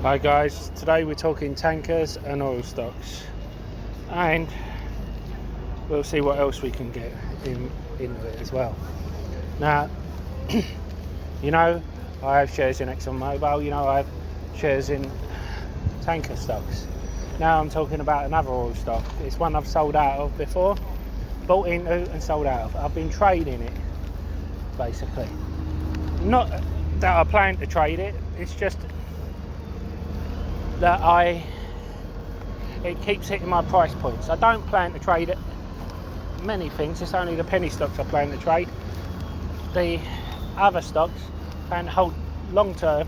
Hi guys, today we're talking tankers and oil stocks, and we'll see what else we can get into it as well. Now, you know, I have shares in ExxonMobil, you know, I have shares in tanker stocks. Now I'm talking about another oil stock. It's one I've sold out of before, bought into and sold out of. I've been trading it, basically. Not that I plan to trade it, it's just that it keeps hitting my price points. I don't plan to trade it many things, it's only the penny stocks I plan to trade. The other stocks plan to hold long term.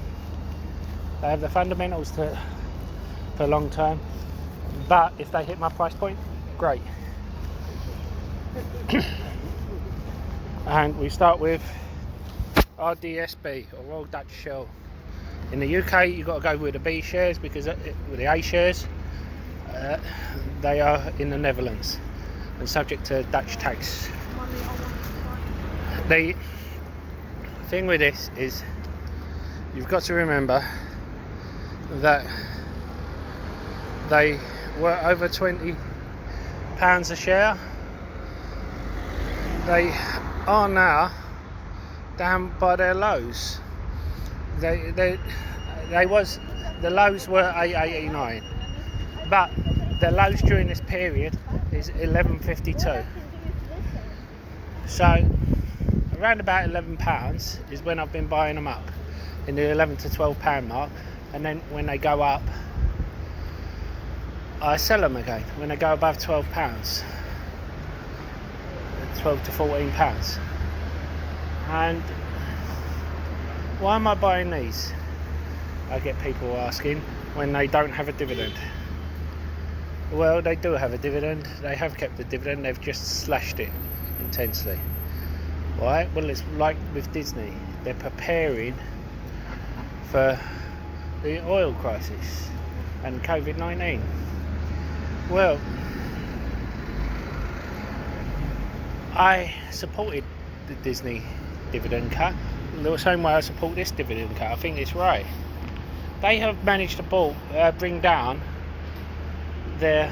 They have the fundamentals for long term, but if they hit my price point, great. And we start with RDSB, or Royal Dutch Shell. In the UK, you've got to go with the B shares because with the A shares, they are in the Netherlands and subject to Dutch tax. The thing with this is you've got to remember that they were over £20 a share. They are now down by their lows. The lows were 8.89, but the lows during this period is 11.52. So around about £11 is when I've been buying them up, in the £11 to £12 mark, and then when they go up, I sell them again when they go above £12, 12 to £14. And why am I buying these? I get people asking when they don't have a dividend. Well, they do have a dividend. They have kept the dividend. They've just slashed it intensely. Why? Well, it's like with Disney. They're preparing for the oil crisis and COVID-19. Well, I supported the Disney dividend cut the same way I support this dividend cut. I think it's right. They have managed to bring down the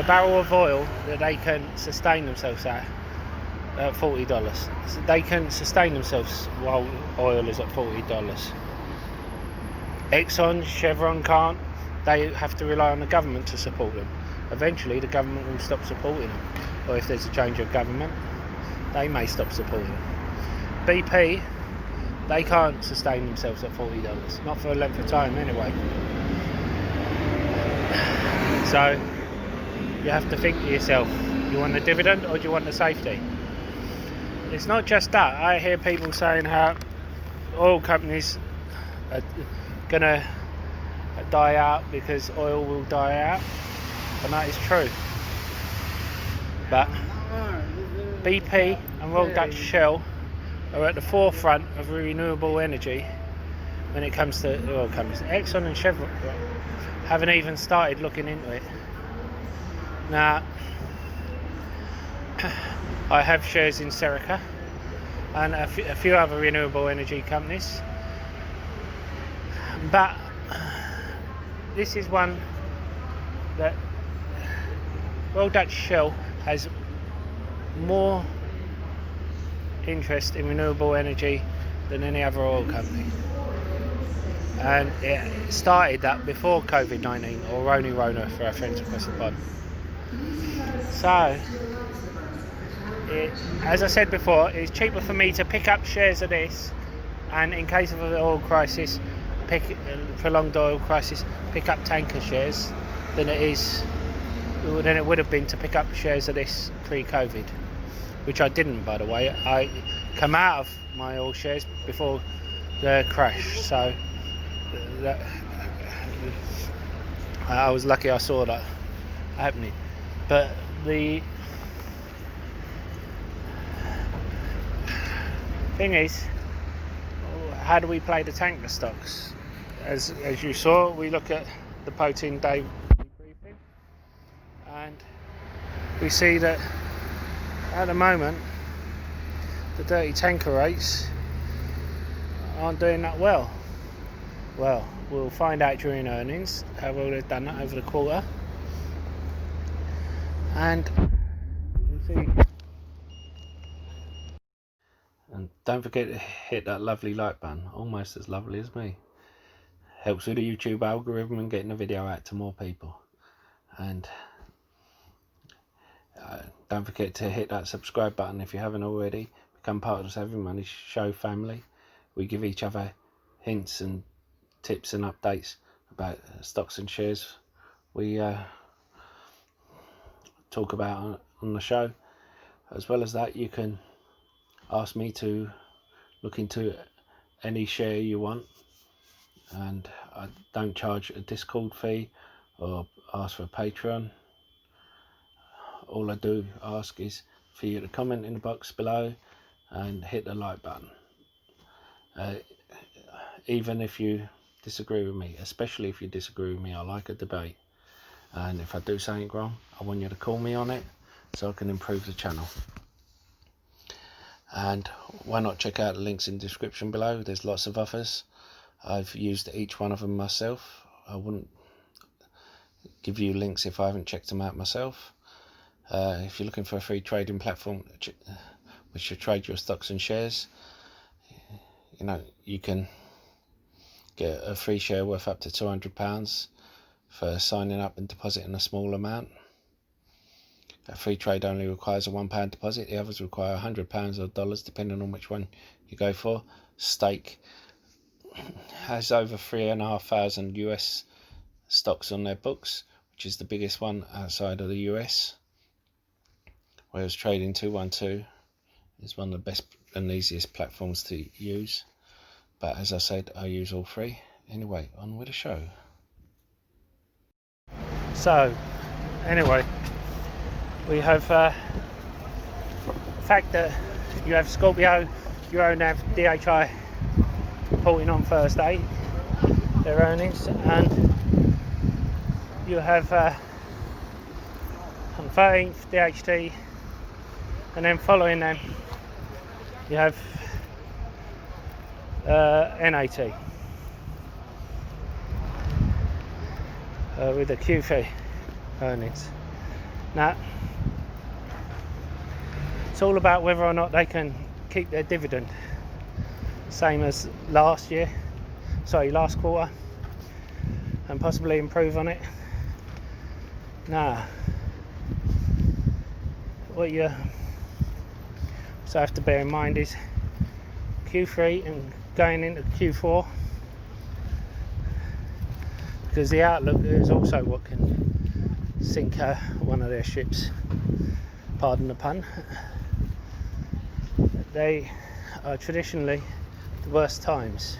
barrel of oil that they can sustain themselves at $40. So they can sustain themselves while oil is at $40. Exxon, Chevron can't. They have to rely on the government to support them. Eventually the government will stop supporting them, or if there's a change of government, they may stop supporting them. BP, they can't sustain themselves at $40, not for a length of time anyway. So you have to think to yourself, you want the dividend or do you want the safety? It's not just that. I hear people saying how oil companies are gonna die out because oil will die out, and that is true. But BP and Royal Dutch Shell are at the forefront of renewable energy when it comes to oil companies. Exxon and Chevron haven't even started looking into it. Now, I have shares in Serica and a few other renewable energy companies, but this is one that Royal Dutch Shell has more interest in renewable energy than any other oil company, and it started that before COVID-19, or Roni Rona for our friends across the pond. So as I said before, it's cheaper for me to pick up shares of this, and in case of an oil crisis, prolonged oil crisis, pick up tanker shares than it would have been to pick up shares of this pre-COVID, which I didn't, by the way. I come out of my oil shares before the crash, so I was lucky I saw that happening. But the thing is, how do we play the tanker stocks? As you saw, we look at the Putin day briefing, and we see that at the moment the dirty tanker rates aren't doing that well. we'll find out during earnings how well they've done that over the quarter, and we'll see. And don't forget to hit that lovely like button, almost as lovely as me. Helps with the YouTube algorithm and getting the video out to more people. And don't forget to hit that subscribe button if you haven't already. Become part of the Saving Money Show family. We give each other hints and tips and updates about stocks and shares we talk about on the show. As well as that, you can ask me to look into any share you want, and I don't charge a Discord fee or ask for a Patreon. All I do ask is for you to comment in the box below and hit the like button. Even if you disagree with me, especially if you disagree with me, I like a debate, and if I do something wrong, I want you to call me on it so I can improve the channel. And why not check out the links in the description below? There's lots of offers. I've used each one of them myself. I wouldn't give you links if I haven't checked them out myself. If you're looking for a free trading platform which will trade your stocks and shares, you know, you can get a free share worth up to £200 for signing up and depositing a small amount. A free trade only requires a £1 deposit. The others require £100 or dollars, depending on which one you go for. Stake has over 3,500 US stocks on their books, which is the biggest one outside of the US. Whereas Trading 212 is one of the best and easiest platforms to use. But as I said, I use all three. Anyway, on with the show. So, anyway, we have the fact that you have Scorpio, Euronav, DHI reporting on Thursday, their earnings, and you have on 13th DHT, and then following them you have NAT with the Q3 earnings. Now, it's all about whether or not they can keep their dividend same as last quarter, and possibly improve on it. Now, what you also have to bear in mind is Q3 and going into Q4, because the outlook is also what can sink one of their ships, pardon the pun. They are traditionally the worst times,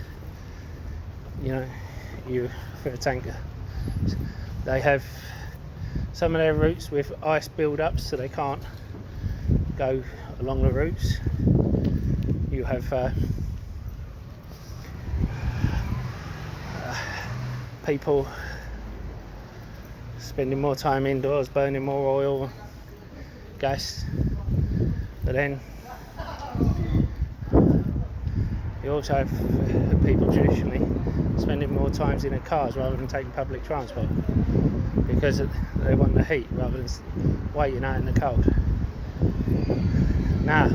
for a tanker. They have some of their routes with ice build-ups, so they can't go along the routes. You have people spending more time indoors, burning more oil, gas, but then you also have people traditionally spending more time in their cars rather than taking public transport, because they want the heat rather than waiting out in the cold. Now,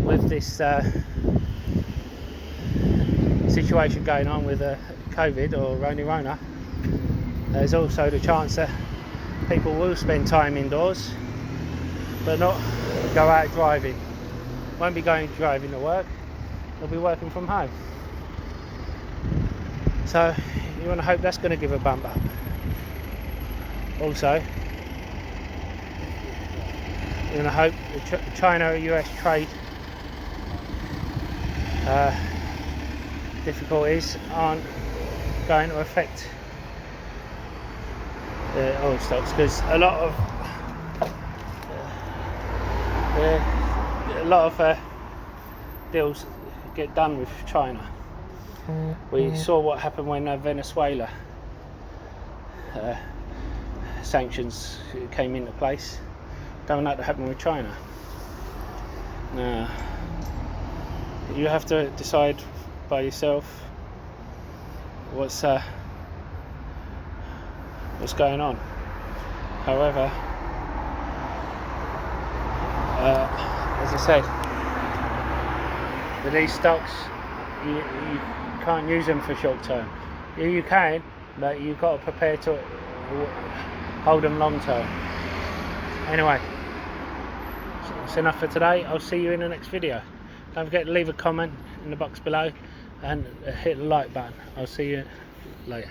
with this situation going on with COVID or Rona, there's also the chance that people will spend time indoors but not go out driving. Won't be going driving to work, they'll be working from home. So you want to hope that's going to give a bump up. Also, you want to hope the China-US trade difficulties aren't going to affect the oil stocks, because a lot of deals get done with China. We saw what happened when Venezuela sanctions came into place. Don't want that to happen with China. Now, you have to decide by yourself what's going on. However, as I said, with these stocks, you can't use them for short term. You can, but you've got to prepare to hold them long term. Anyway, that's enough for today. I'll see you in the next video. Don't forget to leave a comment in the box below and hit the like button. I'll see you later.